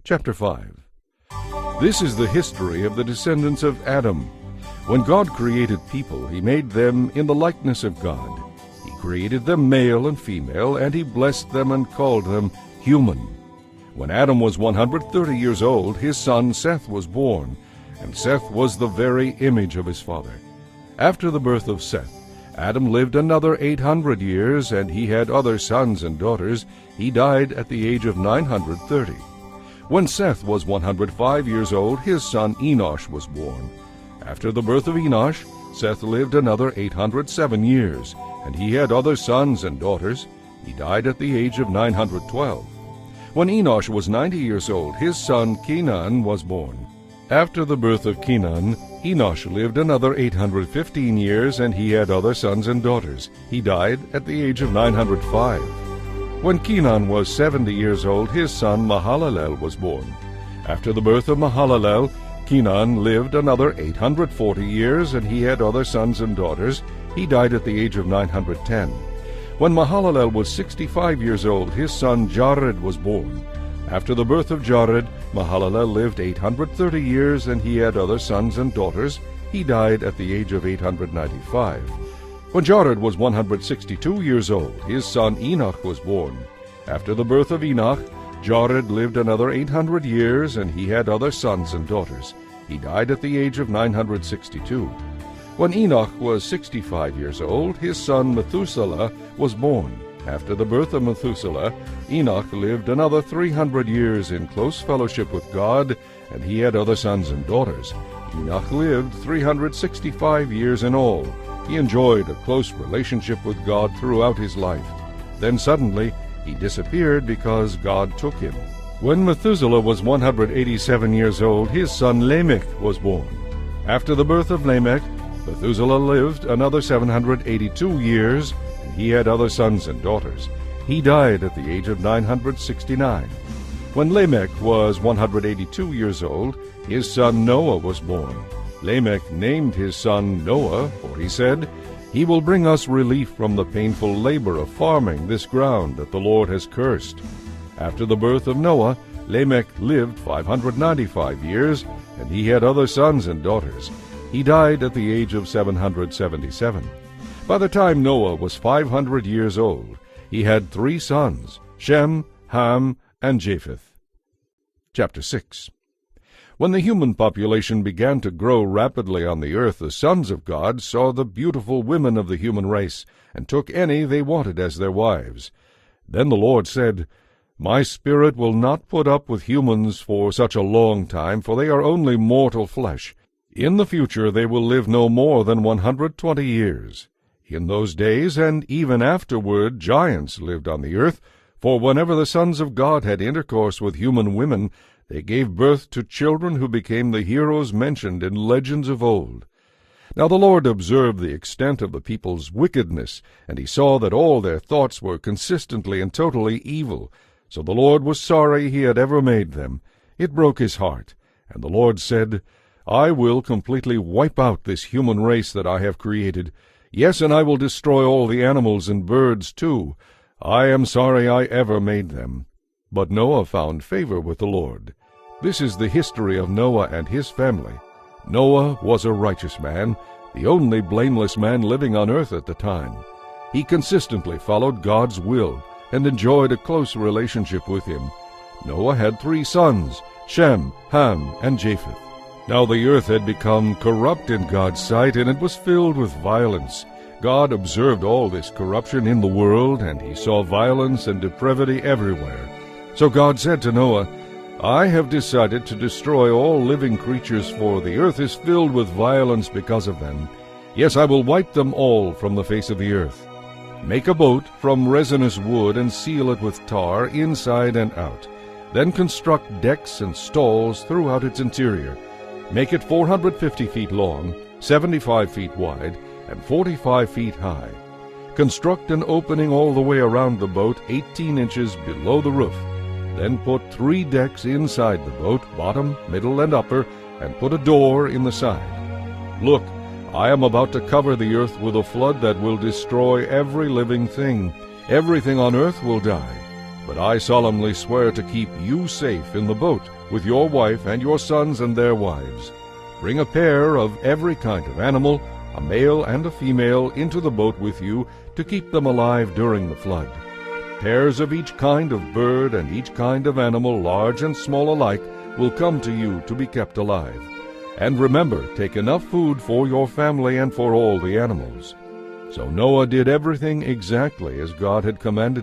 Chapter 5. This is the history of the descendants of Adam. When God created people, he made them in the likeness of God. He created them male and female, and he blessed them and called them human. When Adam was 130 years old, his son Seth was born, and Seth was the very image of his father. After the birth of Seth, Adam lived another 800 years, and he had other sons and daughters. He died at the age of 930. When Seth was 105 years old, his son Enosh was born. After the birth of Enosh, Seth lived another 807 years, and he had other sons and daughters. He died at the age of 912. When Enosh was 90 years old, his son Kenan was born. After the birth of Kenan, Enosh lived another 815 years, and he had other sons and daughters. He died at the age of 905. When Kenan was 70 years old, his son Mahalalel was born. After the birth of Mahalalel, Kenan lived another 840 years, and he had other sons and daughters. He died at the age of 910. When Mahalalel was 65 years old, his son Jared was born. After the birth of Jared, Mahalalel lived 830 years, and he had other sons and daughters. He died at the age of 895. When Jared was 162 years old, his son Enoch was born. After the birth of Enoch, Jared lived another 800 years, and he had other sons and daughters. He died at the age of 962. When Enoch was 65 years old, his son Methuselah was born. After the birth of Methuselah, Enoch lived another 300 years in close fellowship with God, and he had other sons and daughters. Enoch lived 365 years in all. He enjoyed a close relationship with God throughout his life. Then suddenly he disappeared because God took him. When Methuselah was 187 years old, his son Lamech was born. After the birth of Lamech, Methuselah lived another 782 years, and he had other sons and daughters. He died at the age of 969. When Lamech was 182 years old, his son Noah was born. Lamech named his son Noah, for he said, "He will bring us relief from the painful labor of farming this ground that the Lord has cursed." After the birth of Noah, Lamech lived 595 years, and he had other sons and daughters. He died at the age of 777. By the time Noah was 500 years old, he had 3 sons, Shem, Ham, and Japheth. Chapter 6. When the human population began to grow rapidly on the earth, the sons of God saw the beautiful women of the human race, and took any they wanted as their wives. Then the Lord said, "My spirit will not put up with humans for such a long time, for they are only mortal flesh. In the future they will live no more than 120 years. In those days, and even afterward, giants lived on the earth, for whenever the sons of God had intercourse with human women, they gave birth to children who became the heroes mentioned in legends of old. Now the Lord observed the extent of the people's wickedness, and he saw that all their thoughts were consistently and totally evil. So the Lord was sorry he had ever made them. It broke his heart. And the Lord said, "I will completely wipe out this human race that I have created. Yes, and I will destroy all the animals and birds too. I am sorry I ever made them." But Noah found favor with the Lord. This is the history of Noah and his family. Noah was a righteous man, the only blameless man living on earth at the time. He consistently followed God's will and enjoyed a close relationship with him. Noah had 3 sons, Shem, Ham, and Japheth. Now the earth had become corrupt in God's sight, and it was filled with violence. God observed all this corruption in the world, and he saw violence and depravity everywhere. So God said to Noah, "I have decided to destroy all living creatures, for the earth is filled with violence because of them. Yes, I will wipe them all from the face of the earth. Make a boat from resinous wood and seal it with tar inside and out. Then construct decks and stalls throughout its interior. Make it 450 feet long, 75 feet wide, and 45 feet high. Construct an opening all the way around the boat, 18 inches below the roof. Then put 3 decks inside the boat, bottom, middle, and upper, and put a door in the side. Look, I am about to cover the earth with a flood that will destroy every living thing. Everything on earth will die. But I solemnly swear to keep you safe in the boat, with your wife and your sons and their wives. Bring a pair of every kind of animal, a male and a female, into the boat with you to keep them alive during the flood. Pairs of each kind of bird and each kind of animal, large and small alike, will come to you to be kept alive. And remember, take enough food for your family and for all the animals." So Noah did everything exactly as God had commanded